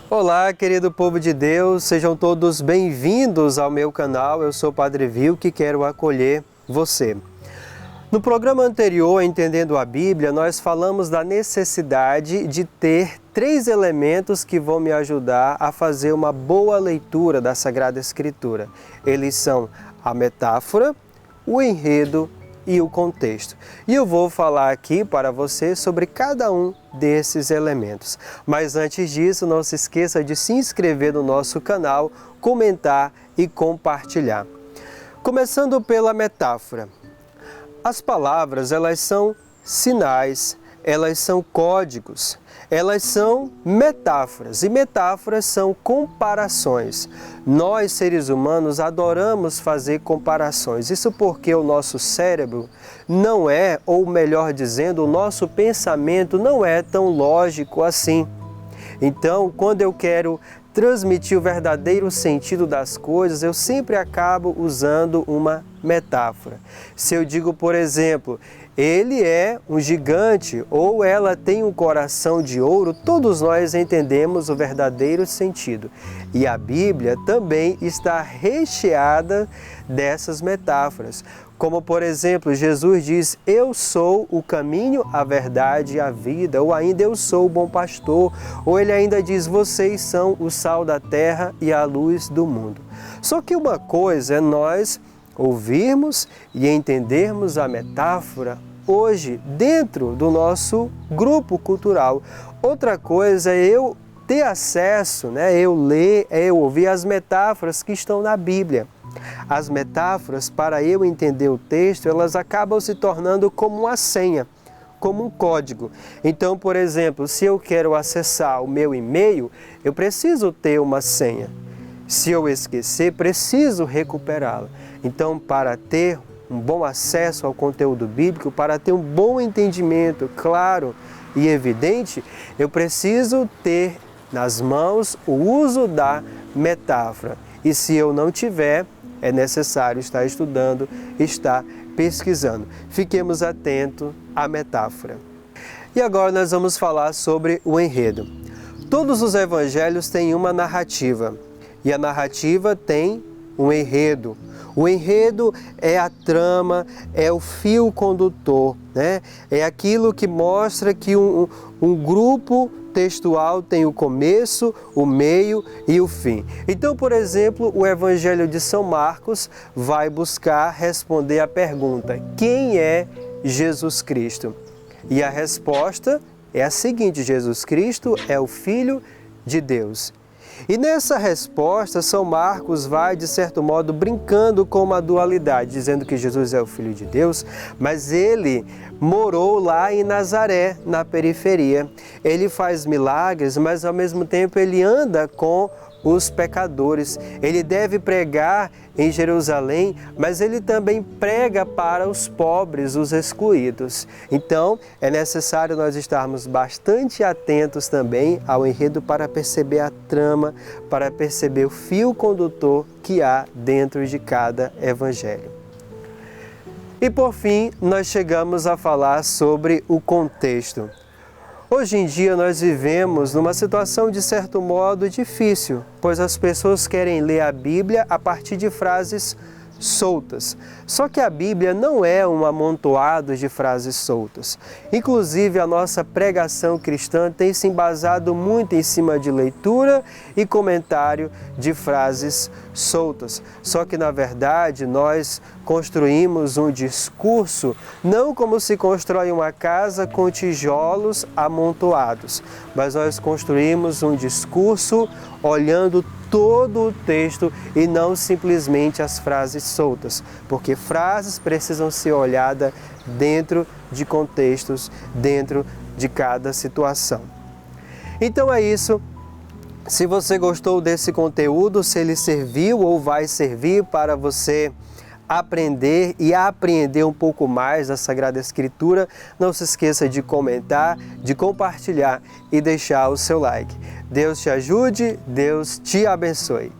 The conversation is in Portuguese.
Olá, querido povo de Deus, sejam todos bem-vindos ao meu canal. Eu sou o Padre Vilk e quero acolher você. No programa anterior, Entendendo a Bíblia, nós falamos da necessidade de ter 3 elementos que vão me ajudar a fazer uma boa leitura da Sagrada Escritura. Eles são a metáfora, o enredo e o contexto. E eu vou falar aqui para você sobre cada um desses elementos. Mas antes disso, não se esqueça de se inscrever no nosso canal, comentar e compartilhar. Começando pela metáfora. As palavras, elas são sinais, elas são códigos, elas são metáforas, e metáforas são comparações. Nós, seres humanos, adoramos fazer comparações. Isso porque o nosso cérebro não é, ou melhor dizendo, o nosso pensamento não é tão lógico assim. Então, quando eu quero transmitir o verdadeiro sentido das coisas, eu sempre acabo usando uma metáfora. Se eu digo, por exemplo, ele é um gigante ou ela tem um coração de ouro, todos nós entendemos o verdadeiro sentido. E a Bíblia também está recheada dessas metáforas. Como, por exemplo, Jesus diz, eu sou o caminho, a verdade e a vida, ou ainda eu sou o bom pastor, ou ele ainda diz, vocês são o sal da terra e a luz do mundo. Só que uma coisa é nós ouvirmos e entendermos a metáfora hoje dentro do nosso grupo cultural. Outra coisa é eu ter acesso, eu ler, eu ouvir as metáforas que estão na Bíblia. As metáforas, para eu entender o texto, elas acabam se tornando como uma senha, como um código. Então, por exemplo, se eu quero acessar o meu e-mail, eu preciso ter uma senha. Se eu esquecer, preciso recuperá-la. Então, para ter um bom acesso ao conteúdo bíblico, para ter um bom entendimento claro e evidente, eu preciso ter nas mãos o uso da metáfora. E se eu não tiver, é necessário estar estudando, estar pesquisando. Fiquemos atentos à metáfora. E agora nós vamos falar sobre o enredo. Todos os evangelhos têm uma narrativa, e a narrativa tem um enredo. O enredo é a trama, é o fio condutor, É aquilo que mostra que um grupo textual tem o começo, o meio e o fim. Então, por exemplo, o Evangelho de São Marcos vai buscar responder a pergunta: quem é Jesus Cristo? E a resposta é a seguinte: Jesus Cristo é o Filho de Deus. E nessa resposta, São Marcos vai, de certo modo, brincando com uma dualidade, dizendo que Jesus é o Filho de Deus, mas ele morou lá em Nazaré, na periferia. Ele faz milagres, mas ao mesmo tempo ele anda com os pecadores. Ele deve pregar em Jerusalém, mas ele também prega para os pobres, os excluídos. Então, é necessário nós estarmos bastante atentos também ao enredo para perceber a trama, para perceber o fio condutor que há dentro de cada evangelho. E por fim, nós chegamos a falar sobre o contexto. Hoje em dia nós vivemos numa situação de certo modo difícil, pois as pessoas querem ler a Bíblia a partir de frases soltas. Só que a Bíblia não é um amontoado de frases soltas. Inclusive, a nossa pregação cristã tem se embasado muito em cima de leitura e comentário de frases soltas. Só que, na verdade, nós construímos um discurso não como se constrói uma casa com tijolos amontoados, mas nós construímos um discurso olhando todo o texto e não simplesmente as frases soltas, porque frases precisam ser olhadas dentro de contextos, dentro de cada situação. Então é isso. Se você gostou desse conteúdo, se ele serviu ou vai servir para você aprender e apreender um pouco mais da Sagrada Escritura, não se esqueça de comentar, de compartilhar e deixar o seu like. Deus te ajude, Deus te abençoe.